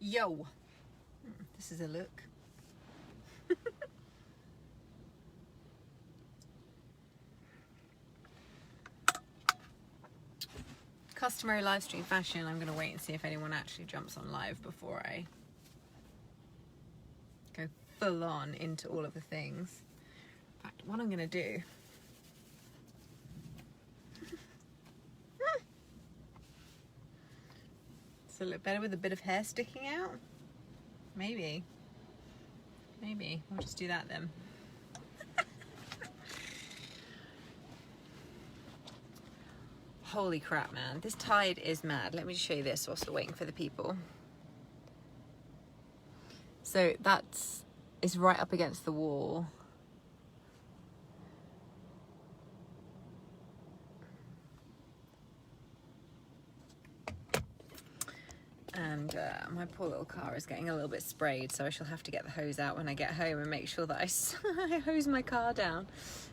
Yo, this is a look. Customary live stream fashion. I'm gonna wait and see if anyone actually jumps on live before I go full on into all of the things. In fact, what I'm gonna do does it look better with a bit of hair sticking out? Maybe we'll just do that then. Holy crap, man, this tide is mad. Let me just show you this whilst we're waiting for the people. So it's right up against the wall. And my poor little car is getting a little bit sprayed, so I shall have to get the hose out when I get home and make sure that I hose my car down,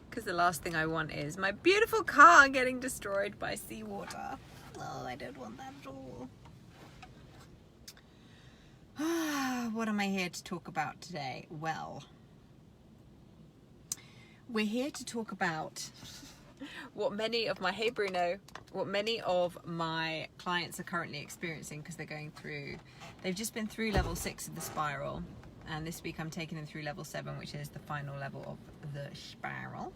because the last thing I want is my beautiful car getting destroyed by seawater. Oh, I don't want that at all. What am I here to talk about today? Well, we're here to talk about what many of my clients are currently experiencing, because they've just been through level 6 of the spiral, and this week I'm taking them through level 7, which is the final level of the spiral.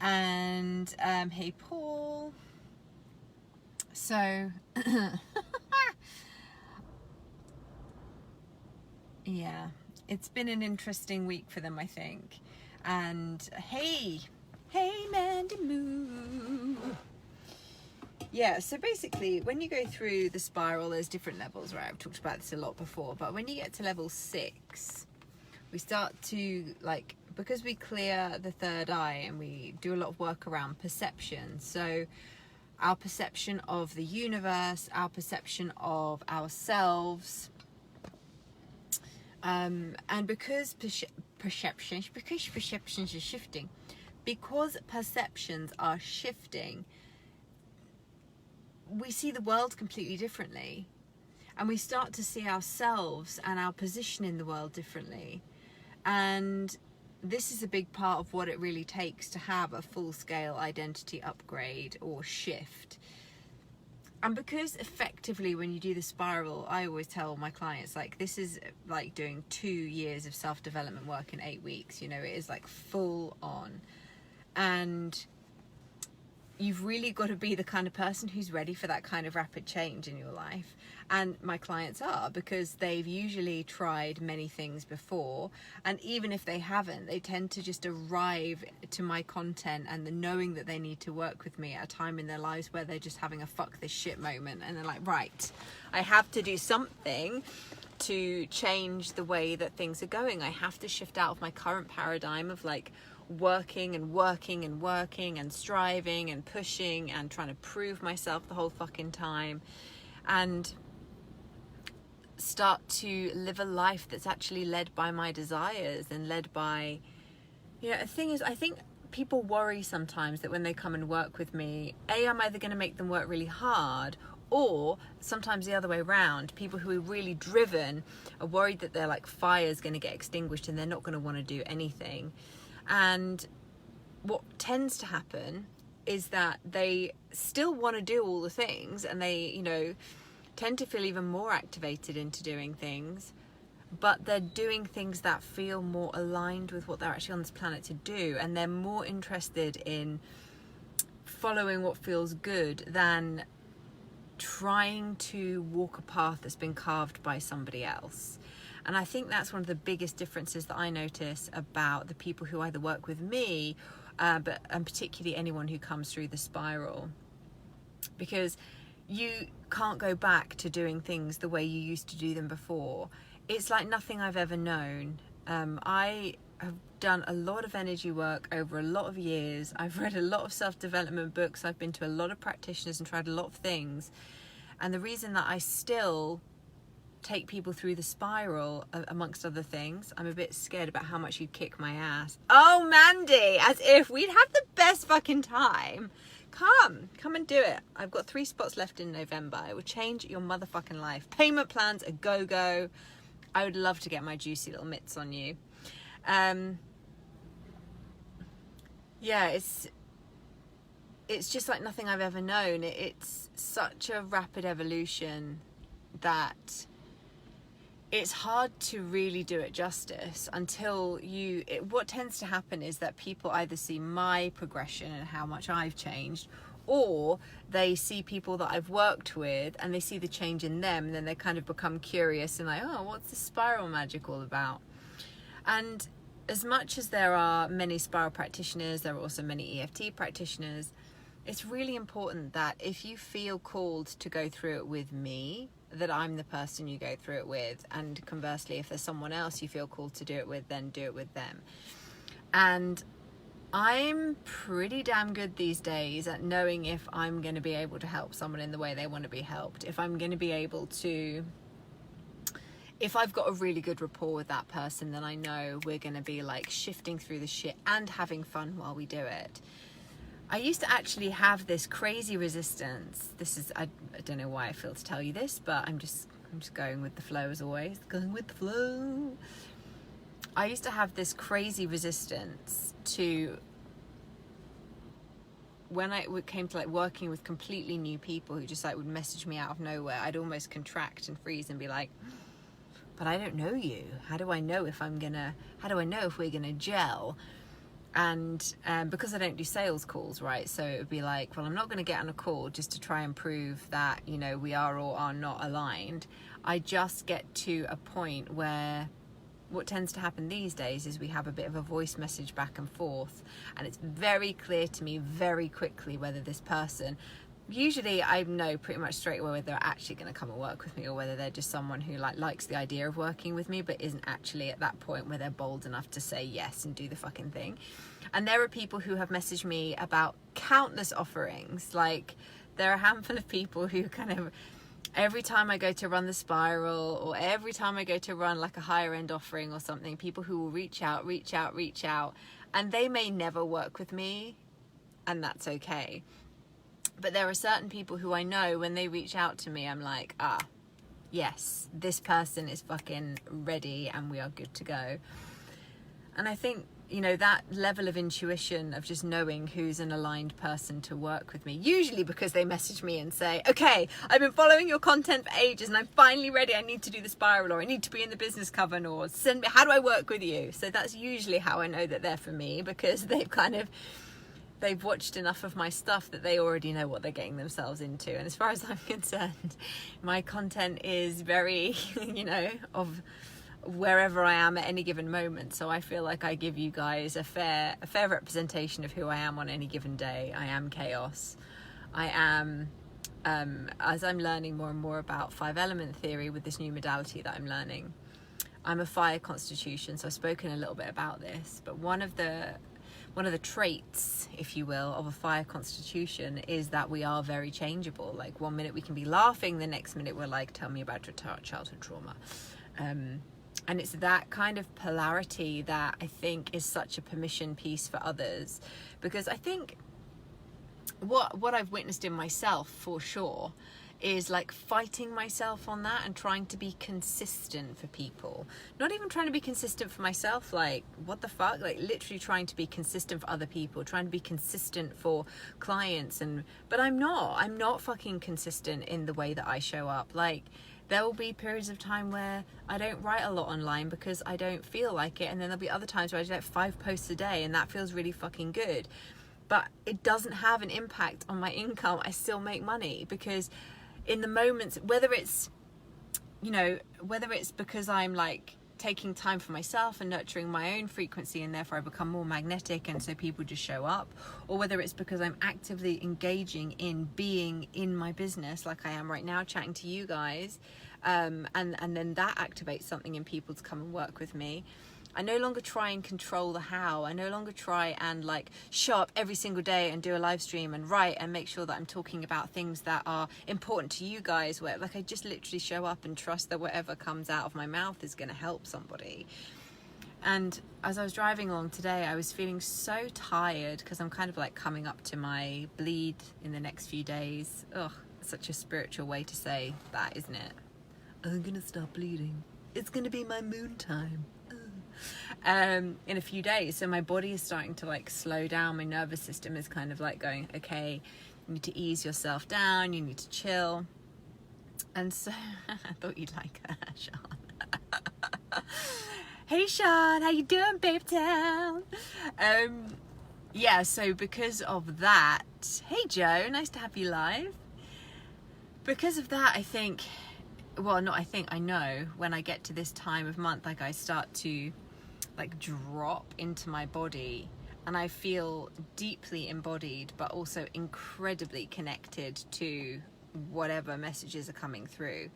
And hey Paul, so yeah, it's been an interesting week for them, I think. And hey Mandy Moo. Yeah, so basically when you go through the spiral, there's different levels, right? I've talked about this a lot before, but when you get to level 6, we start to, like, because we clear the third eye and we do a lot of work around perception. So our perception of the universe, our perception of ourselves, and because perceptions are shifting, because perceptions are shifting, we see the world completely differently, and we start to see ourselves and our position in the world differently. And this is a big part of what it really takes to have a full-scale identity upgrade or shift. And because effectively when you do the spiral, I always tell my clients, like, this is like doing 2 years of self-development work in 8 weeks. You know, it is like full on. And you've really got to be the kind of person who's ready for that kind of rapid change in your life. And my clients are, because they've usually tried many things before, and even if they haven't, they tend to just arrive to my content and the knowing that they need to work with me at a time in their lives where they're just having a fuck this shit moment, and they're like, right, I have to do something to change the way that things are going. I have to shift out of my current paradigm of like working and striving and pushing and trying to prove myself the whole fucking time, and start to live a life that's actually led by my desires and led by, you know, the thing is, I think people worry sometimes that when they come and work with me, I'm either going to make them work really hard, or sometimes the other way around, people who are really driven are worried that their like fire is going to get extinguished and they're not going to want to do anything. And what tends to happen is that they still want to do all the things, and they, you know, tend to feel even more activated into doing things, but they're doing things that feel more aligned with what they're actually on this planet to do, and they're more interested in following what feels good than trying to walk a path that's been carved by somebody else. And I think that's one of the biggest differences that I notice about the people who either work with me, and particularly anyone who comes through the spiral, because you can't go back to doing things the way you used to do them before. It's like nothing I've ever known. I have done a lot of energy work over a lot of years. I've read a lot of self-development books. I've been to a lot of practitioners and tried a lot of things. And the reason that I still take people through the spiral, amongst other things, I'm a bit scared about how much you'd kick my ass. Oh, Mandy, as if we'd have the best fucking time. come and do it. I've got 3 spots left in November. It will change your motherfucking life. Payment plans a go. I would love to get my juicy little mitts on you. Yeah, it's just like nothing I've ever known. It's such a rapid evolution that it's hard to really do it justice until what tends to happen is that people either see my progression and how much I've changed, or they see people that I've worked with and they see the change in them, and then they kind of become curious and like, oh, what's the spiral magic all about? And as much as there are many spiral practitioners, there are also many EFT practitioners. It's really important that if you feel called to go through it with me, that I'm the person you go through it with. And conversely, if there's someone else you feel called to do it with, then do it with them. And I'm pretty damn good these days at knowing if I'm going to be able to help someone in the way they want to be helped. If I'm going to be able to, if I've got a really good rapport with that person, then I know we're going to be like shifting through the shit and having fun while we do it. I used to actually have this crazy resistance. I don't know why I feel to tell you this, but I'm just going with the flow as always. Going with the flow. I used to have this crazy resistance to when it came to like working with completely new people who just like would message me out of nowhere. I'd almost contract and freeze and be like, but I don't know you. How do I know if we're gonna gel? And because I don't do sales calls, right? So it would be like, well, I'm not going to get on a call just to try and prove that, you know, we are or are not aligned. I just get to a point where what tends to happen these days is we have a bit of a voice message back and forth. And it's very clear to me very quickly whether this person, usually I know pretty much straight away whether they're actually going to come and work with me or whether they're just someone who like likes the idea of working with me but isn't actually at that point where they're bold enough to say yes and do the fucking thing. And there are people who have messaged me about countless offerings. Like there are a handful of people who kind of, every time I go to run the spiral or every time I go to run like a higher end offering or something, people who will reach out, and they may never work with me, and that's okay. But there are certain people who I know when they reach out to me, I'm like, yes, this person is fucking ready and we are good to go. And I think, you know, that level of intuition of just knowing who's an aligned person to work with me, usually because they message me and say, okay, I've been following your content for ages and I'm finally ready. I need to do the spiral, or I need to be in the business coven, or send me, how do I work with you? So that's usually how I know that they're for me, because they've watched enough of my stuff that they already know what they're getting themselves into. And as far as I'm concerned, my content is very, you know, of wherever I am at any given moment. So I feel like I give you guys a fair representation of who I am on any given day. I am chaos. I am, as I'm learning more and more about 5-element theory with this new modality that I'm learning, I'm a fire constitution. So I've spoken a little bit about this, but one of the traits, if you will, of a fire constitution is that we are very changeable. Like one minute we can be laughing, the next minute we're like, tell me about your childhood trauma. And it's that kind of polarity that I think is such a permission piece for others, because I think what I've witnessed in myself for sure is like fighting myself on that and trying to be consistent for people. Not even trying to be consistent for myself, like what the fuck, like literally trying to be consistent for other people, trying to be consistent for clients. But I'm not fucking consistent in the way that I show up. Like there will be periods of time where I don't write a lot online because I don't feel like it, and then there'll be other times where I do like 5 posts a day and that feels really fucking good, but it doesn't have an impact on my income. I still make money because in the moments, whether it's because I'm like taking time for myself and nurturing my own frequency and therefore I become more magnetic and so people just show up, or whether it's because I'm actively engaging in being in my business like I am right now chatting to you guys, and then that activates something in people to come and work with me. I no longer try and control the how. I no longer try and like show up every single day and do a live stream and write and make sure that I'm talking about things that are important to you guys, where like I just literally show up and trust that whatever comes out of my mouth is going to help somebody. And as I was driving along today, I was feeling so tired because I'm kind of like coming up to my bleed in the next few days. Ugh, such a spiritual way to say that, isn't it? I'm gonna stop bleeding. It's gonna be my moon time. In a few days. So my body is starting to like slow down. My nervous system is kind of like going, okay, you need to ease yourself down. You need to chill. And so I thought you'd like that, Sean. Hey Sean, how you doing, babe town? Yeah, so because of that, hey Joe, nice to have you live. Because of that, I think, well, not I think, I know when I get to this time of month, like I start to like drop into my body and I feel deeply embodied, but also incredibly connected to whatever messages are coming through.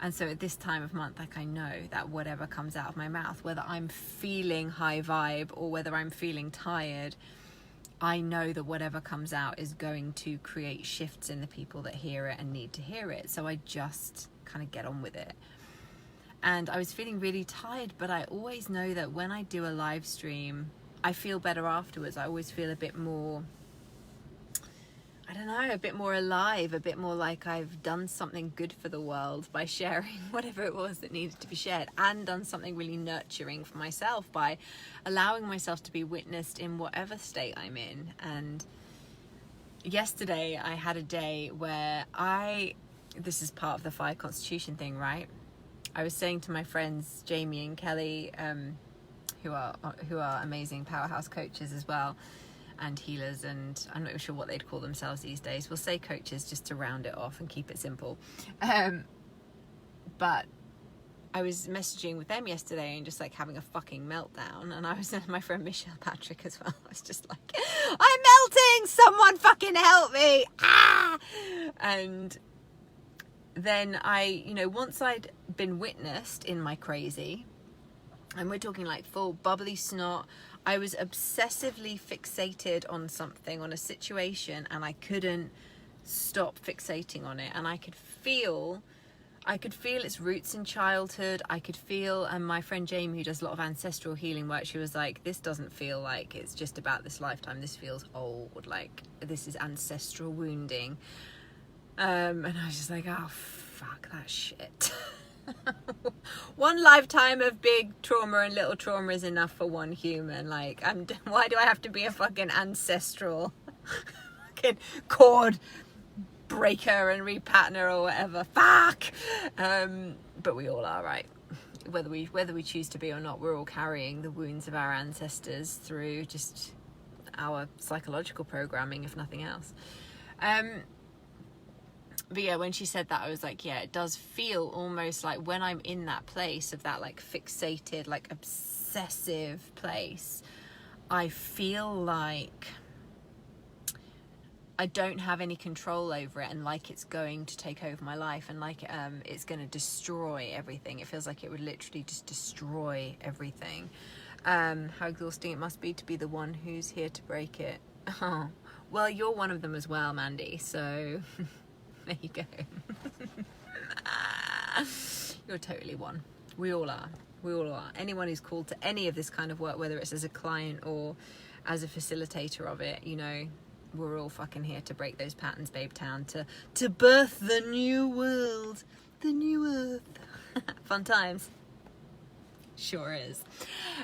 And so at this time of month, like I know that whatever comes out of my mouth, whether I'm feeling high vibe or whether I'm feeling tired, I know that whatever comes out is going to create shifts in the people that hear it and need to hear it. So I just kind of get on with it. And I was feeling really tired, but I always know that when I do a live stream, I feel better afterwards. I always feel a bit more, I don't know, a bit more alive, a bit more like I've done something good for the world by sharing whatever it was that needed to be shared, and done something really nurturing for myself by allowing myself to be witnessed in whatever state I'm in. And yesterday I had a day where this is part of the Fire Constitution thing, right? I was saying to my friends Jamie and Kelly, who are amazing powerhouse coaches as well, and healers, and I'm not sure what they'd call themselves these days. We'll say coaches just to round it off and keep it simple. But I was messaging with them yesterday and just like having a fucking meltdown, and I was my friend Michelle Patrick as well. I was just like, I'm melting, someone fucking help me. And then I, once I'd been witnessed in my crazy, and we're talking like full bubbly snot, I was obsessively fixated on something, on a situation, and I couldn't stop fixating on it. And I could feel its roots in childhood. I could feel, and my friend Jamie, who does a lot of ancestral healing work, she was like, this doesn't feel like it's just about this lifetime. This feels old, like this is ancestral wounding. And I was just like, oh, fuck that shit. One lifetime of big trauma and little trauma is enough for one human. Like, why do I have to be a fucking ancestral fucking cord breaker and repatterner or whatever? Fuck. But we all are, right? Whether we choose to be or not, we're all carrying the wounds of our ancestors through just our psychological programming, if nothing else. But yeah, when she said that, I was like, yeah, it does feel almost like when I'm in that place of that like fixated, like obsessive place, I feel like I don't have any control over it, and like it's going to take over my life, and like it's going to destroy everything. It feels like it would literally just destroy everything. How exhausting it must be to be the one who's here to break it. Oh, well, you're one of them as well, Mandy, so... There you go. You're totally one. We all are. Anyone who's called to any of this kind of work, whether it's as a client or as a facilitator of it, we're all fucking here to break those patterns, babe town, to birth the new world, the new earth. Fun times. Sure is.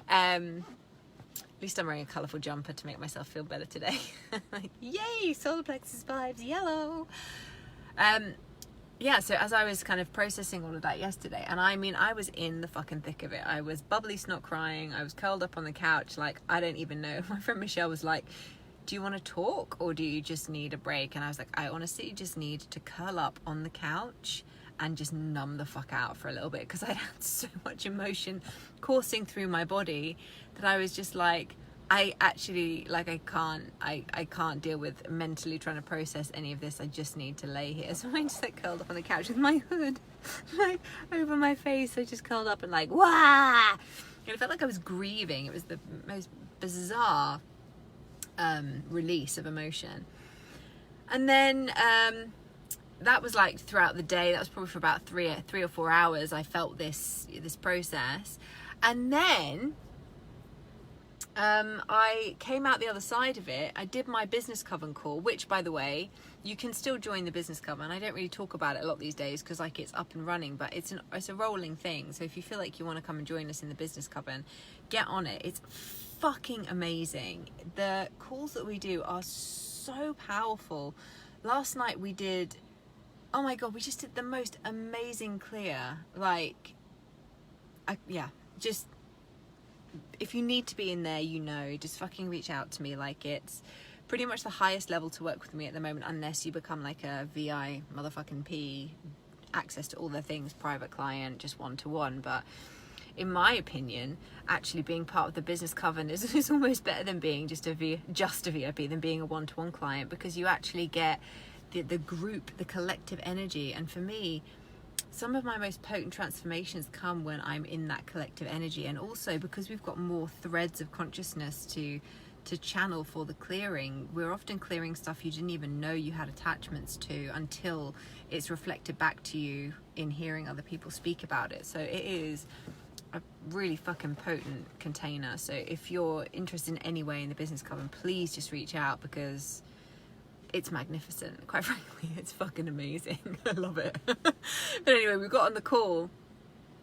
At least I'm wearing a colourful jumper to make myself feel better today. Yay, solar plexus vibes, yellow. Yeah, so as I was kind of processing all of that yesterday, and I mean, I was in the fucking thick of it. I was bubbly snot crying. I was curled up on the couch, like, I don't even know. My friend Michelle was like, do you want to talk or do you just need a break? And I was like, I honestly just need to curl up on the couch and just numb the fuck out for a little bit, because I had so much emotion coursing through my body that I was just like, I actually, like, I can't deal with mentally trying to process any of this. I just need to lay here. So I just like curled up on the couch with my hood like over my face. I just curled up and like, wah! And it felt like I was grieving. It was the most bizarre release of emotion. And then that was like throughout the day. That was probably for about three or 4 hours. I felt this process. And then I came out the other side of it. I did my business coven call, which, by the way, you can still join the business coven. I don't really talk about it a lot these days because like it's up and running, but it's a rolling thing. So if you feel like you want to come and join us in the business coven, get on it. It's fucking amazing. The calls that we do are so powerful. Last night we did, oh my god, we just did the most amazing clear. Like, just, if you need to be in there, you know, just fucking reach out to me. Like, it's pretty much the highest level to work with me at the moment, unless you become like a VI motherfucking P, access to all the things, private client, just one-to-one. But in my opinion, actually being part of the business coven is almost better than being just a VIP, than being a one-to-one client, because you actually get the group, the collective energy. And for me, some of my most potent transformations come when I'm in that collective energy, and also because we've got more threads of consciousness to channel for the clearing. We're often clearing stuff you didn't even know you had attachments to until it's reflected back to you in hearing other people speak about it. So it is a really fucking potent container. So if you're interested in any way in the business coven, please just reach out, because it's magnificent. Quite frankly, it's fucking amazing. I love it. But anyway, we got on the call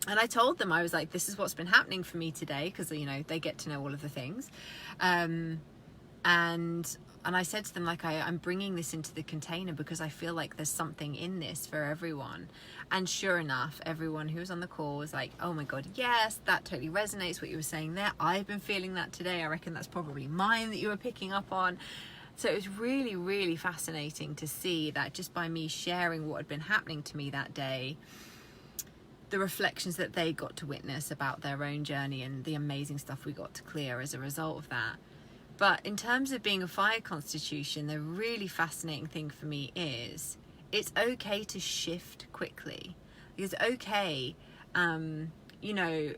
and I told them, I was like, this is what's been happening for me today, because, you know, they get to know all of the things. And I said to them, like, I'm bringing this into the container because I feel like there's something in this for everyone. And sure enough, everyone who was on the call was like, oh my god, yes, that totally resonates what you were saying there. I've been feeling that today. I reckon that's probably mine that you were picking up on. So it was really, really fascinating to see that just by me sharing what had been happening to me that day, the reflections that they got to witness about their own journey and the amazing stuff we got to clear as a result of that. But in terms of being a fire constitution, the really fascinating thing for me is it's okay to shift quickly. It's okay, you know,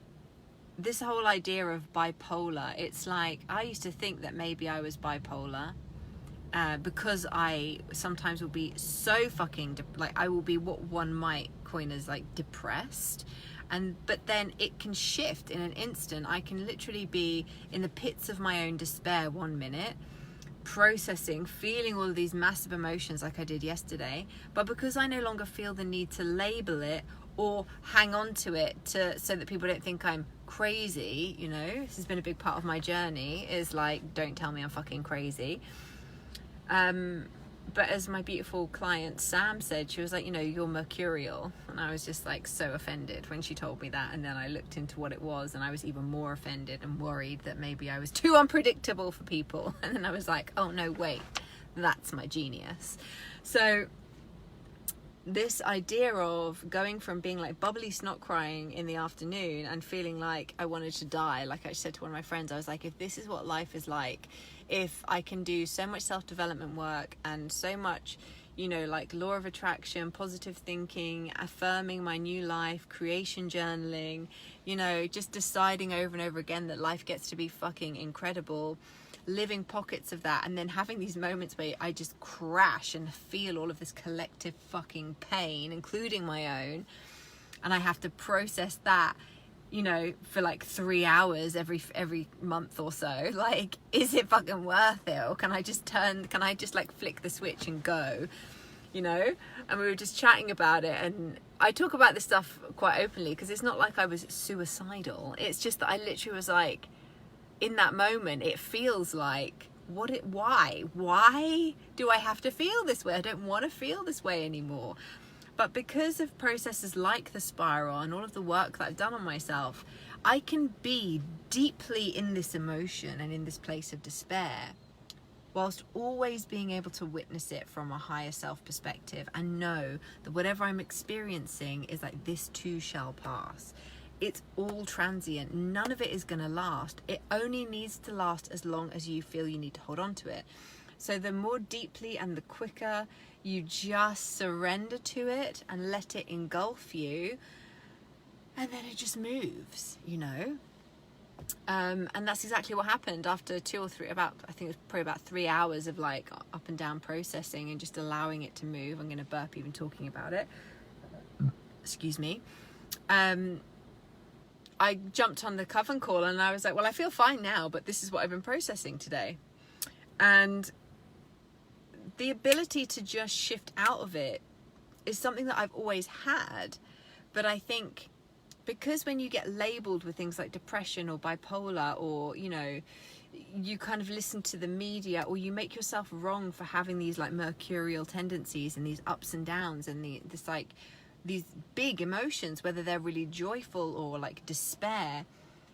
this whole idea of bipolar, it's like, I used to think that maybe I was bipolar. Because I sometimes will be so fucking I will be what one might coin as like depressed, but then it can shift in an instant. I can literally be in the pits of my own despair 1 minute, processing, feeling all of these massive emotions like I did yesterday, but because I no longer feel the need to label it or hang on to it so that people don't think I'm crazy, you know, this has been a big part of my journey, is like, don't tell me I'm fucking crazy. But as my beautiful client Sam said, she was like, you know, you're mercurial. And I was just like so offended when she told me that. And then I looked into what it was and I was even more offended and worried that maybe I was too unpredictable for people. And then I was like, oh no, wait, that's my genius. So this idea of going from being like bubbly snot crying in the afternoon and feeling like I wanted to die, like I said to one of my friends, I was like, if this is what life is like, if I can do so much self-development work and so much, you know, like law of attraction, positive thinking, affirming my new life, creation journaling, you know, just deciding over and over again that life gets to be fucking incredible, living pockets of that, and then having these moments where I just crash and feel all of this collective fucking pain, including my own, and I have to process that, you know, for like 3 hours every month or so. Like, is it fucking worth it? Or can I just like flick the switch and go, you know? And we were just chatting about it, and I talk about this stuff quite openly because it's not like I was suicidal. It's just that I literally was like, in that moment, it feels like, why do I have to feel this way? I don't want to feel this way anymore. But because of processes like the spiral and all of the work that I've done on myself, I can be deeply in this emotion and in this place of despair, whilst always being able to witness it from a higher self perspective and know that whatever I'm experiencing is like, this too shall pass. It's all transient. None of it is going to last. It only needs to last as long as you feel you need to hold on to it. So the more deeply and the quicker you just surrender to it and let it engulf you, and then it just moves, you know. And that's exactly what happened after 2 or 3, I think it was probably about 3 hours of like up and down processing and just allowing it to move. I'm going to burp even talking about it. Excuse me. I jumped on the Coven call and I was like, well, I feel fine now, but this is what I've been processing today. And the ability to just shift out of it is something that I've always had. But I think because when you get labeled with things like depression or bipolar, or, you know, you kind of listen to the media, or you make yourself wrong for having these like mercurial tendencies and these ups and downs and this like these big emotions, whether they're really joyful or like despair,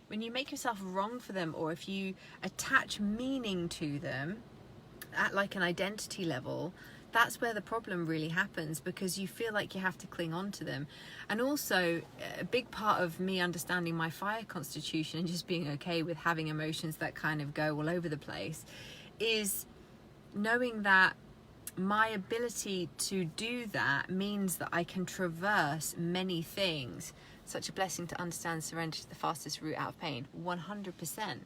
when you make yourself wrong for them, or if you attach meaning to them at like an identity level, that's where the problem really happens, because you feel like you have to cling on to them. And also a big part of me understanding my fire constitution and just being okay with having emotions that kind of go all over the place is knowing that my ability to do that means that I can traverse many things. Such a blessing to understand serenity, the fastest route out of pain, 100%.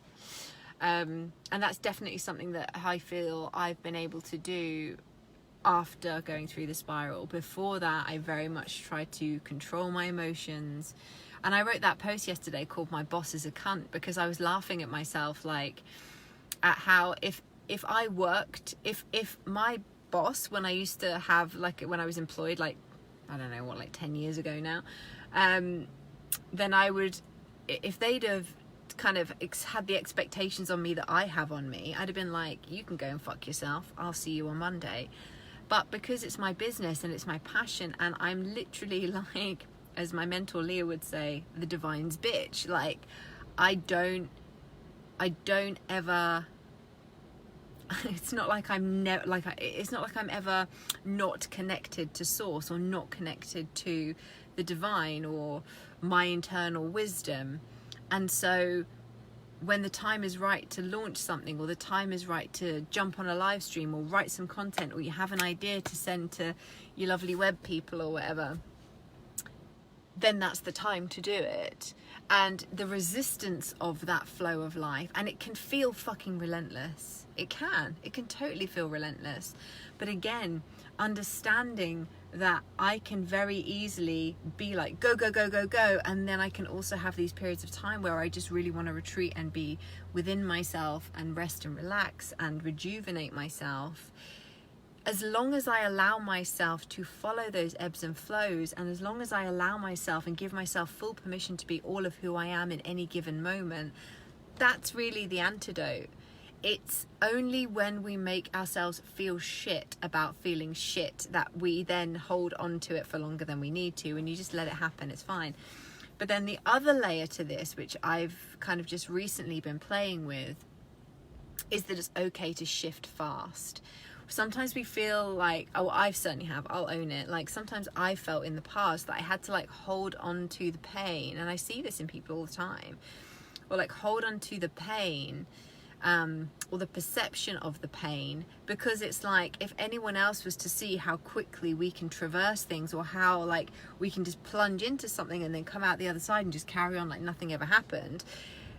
And that's definitely something that I feel I've been able to do after going through the spiral. Before that, I very much tried to control my emotions. And I wrote that post yesterday called "My Boss is a Cunt," because I was laughing at myself, like, at how if I worked, if my boss, when I used to have, like, when I was employed, like, I don't know what, like 10 years ago now, then I would, if they'd have kind of had the expectations on me that I have on me, I'd have been like, you can go and fuck yourself, I'll see you on Monday. But because it's my business and it's my passion, and I'm literally like, as my mentor Leah would say, the divine's bitch, like, I don't ever, it's not like I'm never, like, it's not like I'm ever not connected to source, or not connected to the divine or my internal wisdom. And so when the time is right to launch something, or the time is right to jump on a live stream, or write some content, or you have an idea to send to your lovely web people or whatever, then that's the time to do it. And the resistance of that flow of life, and it can feel fucking relentless. It can totally feel relentless. But again, understanding that I can very easily be like, go, go, go, go, go. And then I can also have these periods of time where I just really want to retreat and be within myself and rest and relax and rejuvenate myself. As long as I allow myself to follow those ebbs and flows, and as long as I allow myself and give myself full permission to be all of who I am in any given moment, that's really the antidote. It's only when we make ourselves feel shit about feeling shit that we then hold on to it for longer than we need to, and you just let it happen, it's fine. But then the other layer to this, which I've kind of just recently been playing with, is that it's okay to shift fast. Sometimes we feel like, oh, I certainly have, I'll own it, like sometimes I felt in the past that I had to like hold on to the pain, and I see this in people all the time, or like hold on to the pain, or the perception of the pain, because it's like, if anyone else was to see how quickly we can traverse things, or how like we can just plunge into something and then come out the other side and just carry on like nothing ever happened,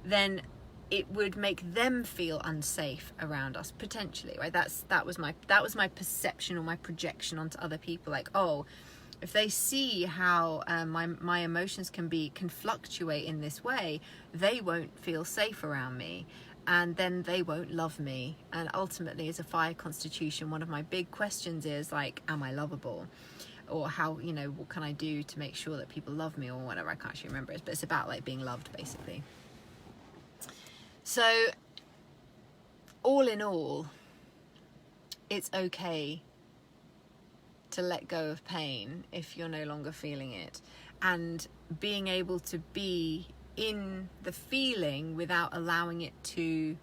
then it would make them feel unsafe around us, potentially, right? That was my perception, or my projection onto other people, like, oh, if they see how my emotions can fluctuate in this way, they won't feel safe around me, and then they won't love me. And ultimately, as a fire constitution, one of my big questions is like, am I lovable? Or how, you know, what can I do to make sure that people love me, or whatever. I can't actually remember it, but it's about like being loved, basically. So all in all, it's okay to let go of pain if you're no longer feeling it, and being able to be in the feeling without allowing it to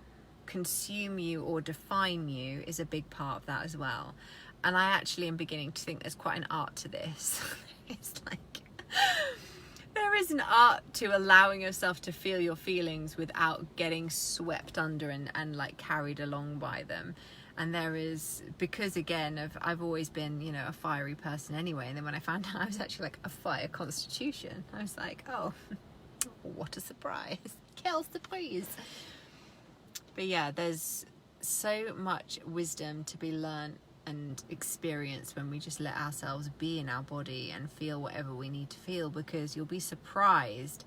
consume you or define you is a big part of that as well. And I actually am beginning to think there's quite an art to this. It's like, there is an art to allowing yourself to feel your feelings without getting swept under and like carried along by them. And there is, because again, I've always been, you know, a fiery person anyway. And then when I found out I was actually like a fire constitution, I was like, oh, what a surprise. Quelle surprise. But yeah, there's so much wisdom to be learned and experienced when we just let ourselves be in our body and feel whatever we need to feel, because you'll be surprised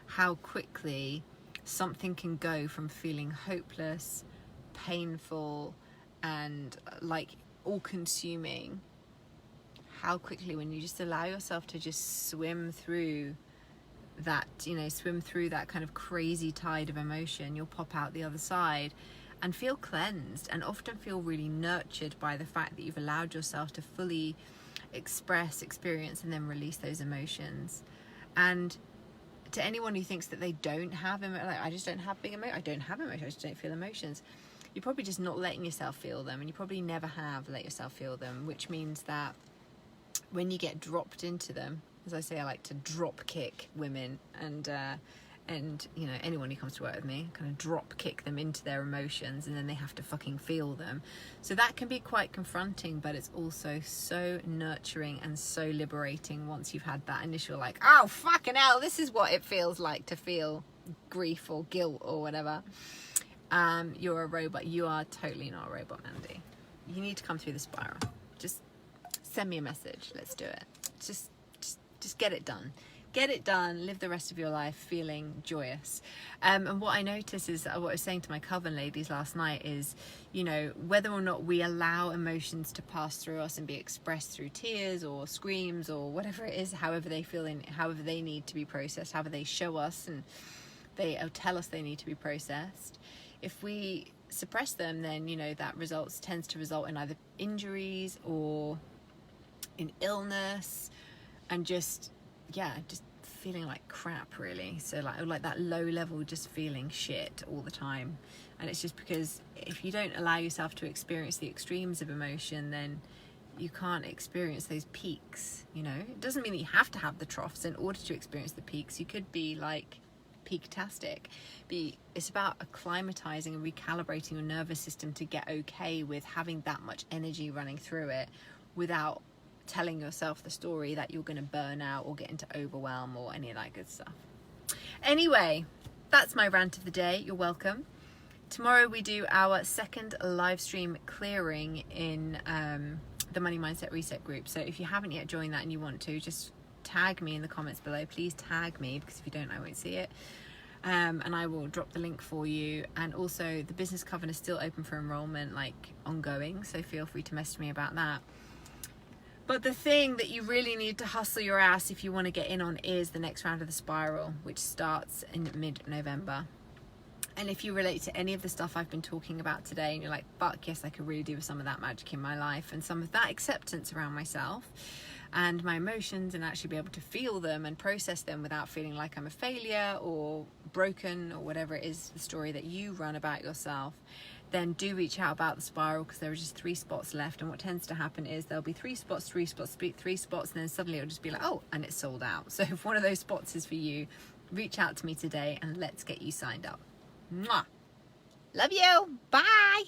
how quickly something can go from feeling hopeless, painful, and like all consuming. How quickly, when you just allow yourself to just swim through that, swim through that kind of crazy tide of emotion, you'll pop out the other side and feel cleansed, and often feel really nurtured by the fact that you've allowed yourself to fully express, experience, and then release those emotions. And to anyone who thinks that they don't have like, I just don't have big emotions, I don't have emotions, I just don't feel emotions, you're probably just not letting yourself feel them, and you probably never have let yourself feel them, which means that when you get dropped into them, as I say, I like to drop kick women, and anyone who comes to work with me, kind of drop kick them into their emotions, and then they have to fucking feel them. So that can be quite confronting, but it's also so nurturing and so liberating once you've had that initial like, oh fucking hell, this is what it feels like to feel grief or guilt or whatever. You're a robot. You are totally not a robot, Mandy. You need to come through the spiral. Just send me a message. Let's do it. Just get it done. Get it done. Live the rest of your life feeling joyous. And what I notice is, what I was saying to my Coven ladies last night is, whether or not we allow emotions to pass through us and be expressed through tears or screams or whatever it is, however they feel, however they need to be processed, however they show us and they tell us they need to be processed. If we suppress them, then that tends to result in either injuries or in illness, and just feeling like crap, really. So like that low level, just feeling shit all the time. And it's just because if you don't allow yourself to experience the extremes of emotion, then you can't experience those peaks. It doesn't mean that you have to have the troughs in order to experience the peaks. You could be like peak-tastic. It's about acclimatizing and recalibrating your nervous system to get okay with having that much energy running through it, without telling yourself the story that you're going to burn out or get into overwhelm or any of that good stuff. Anyway, that's my rant of the day. You're welcome. Tomorrow we do our second live stream clearing in the Money Mindset Reset group. So if you haven't yet joined that and you want to, just tag me in the comments below. Please tag me, because if you don't, I won't see it. And I will drop the link for you. And also the Business Coven is still open for enrollment, like ongoing. So feel free to message me about that. But the thing that you really need to hustle your ass if you want to get in on is the next round of the spiral, which starts in mid-November. And if you relate to any of the stuff I've been talking about today, and you're like, fuck yes, I could really do with some of that magic in my life and some of that acceptance around myself and my emotions, and actually be able to feel them and process them without feeling like I'm a failure or broken or whatever it is, the story that you run about yourself, then do reach out about the spiral, because there are just 3 spots left. And what tends to happen is there'll be 3 spots, and then suddenly it'll just be like, oh, and it's sold out. So if one of those spots is for you, reach out to me today and let's get you signed up. Mwah. Love you. Bye.